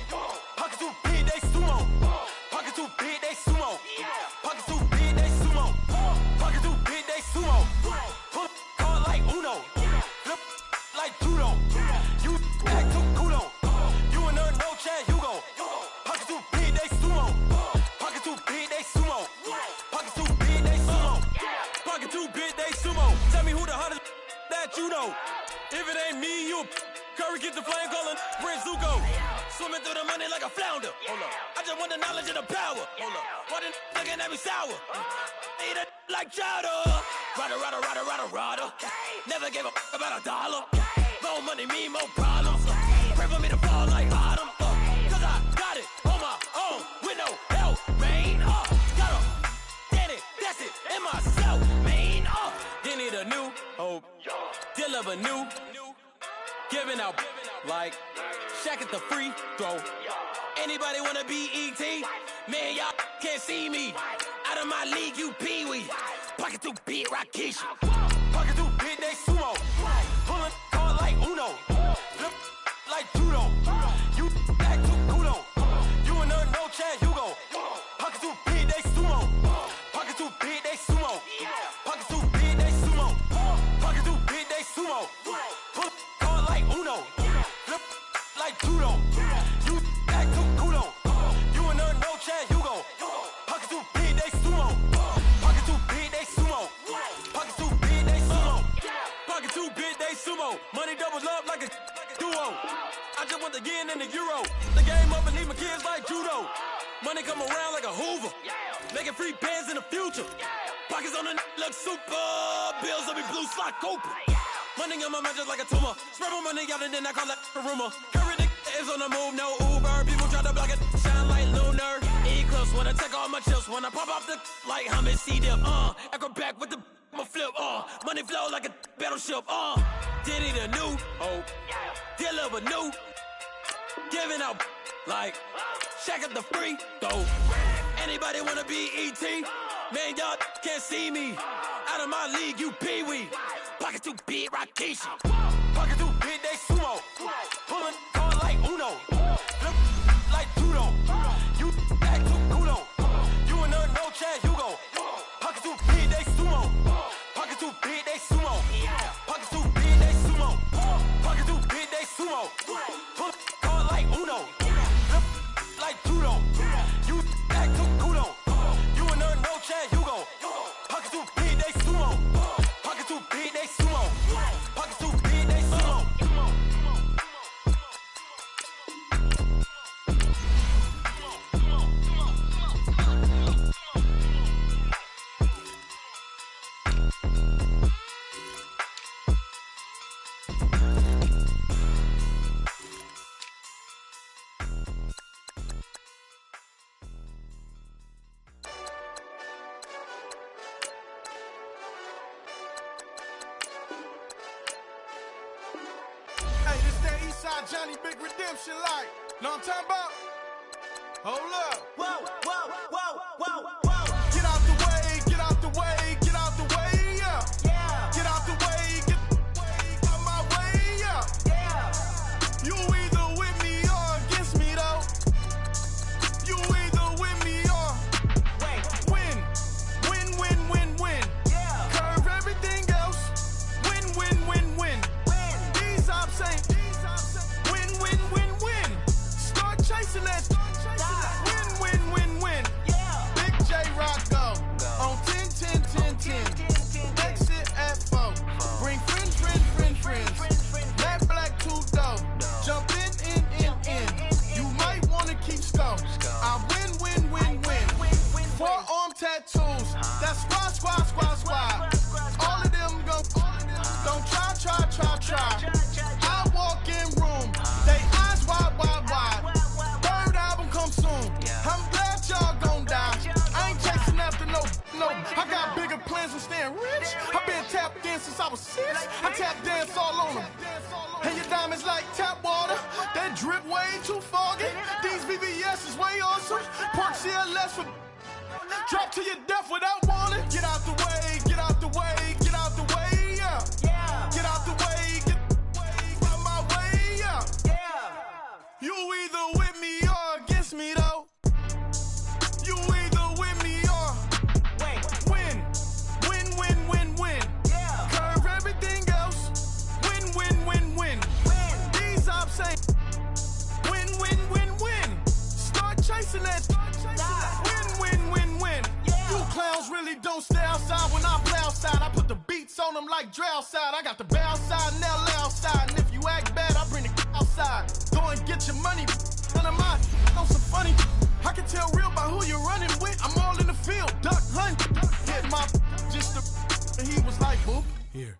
Pocket too big, they sumo. Pocket too big, they sumo. Pocket too big, they sumo. Pocket too big, they sumo. Pull card like Uno. Flip like judo. You act too kudo. You and her, no chance, you go. Pocket too big, they sumo. Pocket too big, they sumo. Pocket too big, they sumo. Pocket too big, they sumo. Tell me who the hottest that you know. If it ain't me, you Curry get the flame calling Prince Zuko. Swimming through the money like a flounder. Hold up. I just want the knowledge and the power. Hold up. Why the looking at me sour? Eat it like chowder. Rada. Never gave a about a dollar. More money mean more problems. Pray for me to fall like autumn. Cause I got it on my own with no help, man. Got a daddy, that's it, in myself, man. They need a new hope. Deal of a new. Giving out like Shaq at the free throw. Anybody wanna be E.T.? Man, y'all can't see me. Out of my league, you pee-wee. Pocket too big, Rakishi. Pocket too big, they sumo. Pulling card like Uno. Flip like judo. You act too kudo. You and her, no chance, you go. Pocket too big, they sumo. Pocket too big, they sumo. Pocket too big, they sumo. Pocket too big, they sumo. Pull card like Uno. Flip like judo. You act too kudo. You and her, no chance, you go. Pocket too big, they sumo. Pocket too big, they sumo. Pocket too big, they sumo. Pocket too big, they sumo. Money doubles up like a duo. I just want the yen and the euro. The game up and leave my kids like judo. Money come around like a Hoover. Making free bands in the future. Pockets on the look super. Bills will be blue slot Cooper. Money on my mind just like a tumor. Spread my money out and then I call that a rumor. Curry the is on the move, no Uber. People try to block it, shine like lunar. Eclipse wanna take all my chips. Wanna pop off the like Hummus C-dip. Acrobat with the I'ma flip. Money flow like a battleship. Diddy the new hope. Deal of a new. Giving out like Shaq at the free throw. Anybody wanna be E.T.? Man, y'all can't see me. Out of my league, you pee-wee. Pocket too big, Rakishi. Pocket too big, they sumo. Pulling card like Uno. Flip like judo. You act too kudo. You and her, no chance, you go. Pocket too big, they sumo. Pocket too big, they sumo. Pocket too big, they sumo. Pocket too big, they sumo. Pull card like Uno. Flip like judo. You act too kudo. You and her, no chance, you go. Pocket too big, they sumo. Pocket too big, they sumo. Pocket too big, they sumo. Hey, this that Eastside Johnny Big Redemption like. Know what I'm talking about? Hold up. Whoa. Get out the way, get out the way, get out the way, yeah. Get out the way, get out my way, yeah. You either with me or against me though. You either with me or win. Curve everything else. Win. These ops ain't win. Start chasing that. Win. Big J Rock go on 10. Exit at 4. Bring friends. Matt Black 2 dough. Jump in. You might wanna keep score. I win. Forearm tattoos. That's squad. All of them don't try. I walk in room. They eyes wide. Third album come soon. I'm glad y'all gon' die. I ain't chasing after no. I got bigger plans than staying rich. I been tapped in since I was 6. I tap dance all on them. And you way awesome. Park CLS for drop to your death without warning. Get out the way, get out the way, get out the way, yeah. Get out the way, get out my way, yeah. You either with me or against me, though. You either with me or win. Win, win, win, win. Curve everything else. Win, win, win, win. These ops say win, win, win, win. Start chasing that. Win, win, win, win. You clowns really don't stay outside when I play outside. I put the beats on them like Dre outside. I got the bow side and LA outside. And if you act bad, I bring the outside. Go and get your money. None of mine. Know some funny. I can tell real by who you're running with. I'm all in the field. Duck hunt. Hit my just the. And he was like, boo. Here.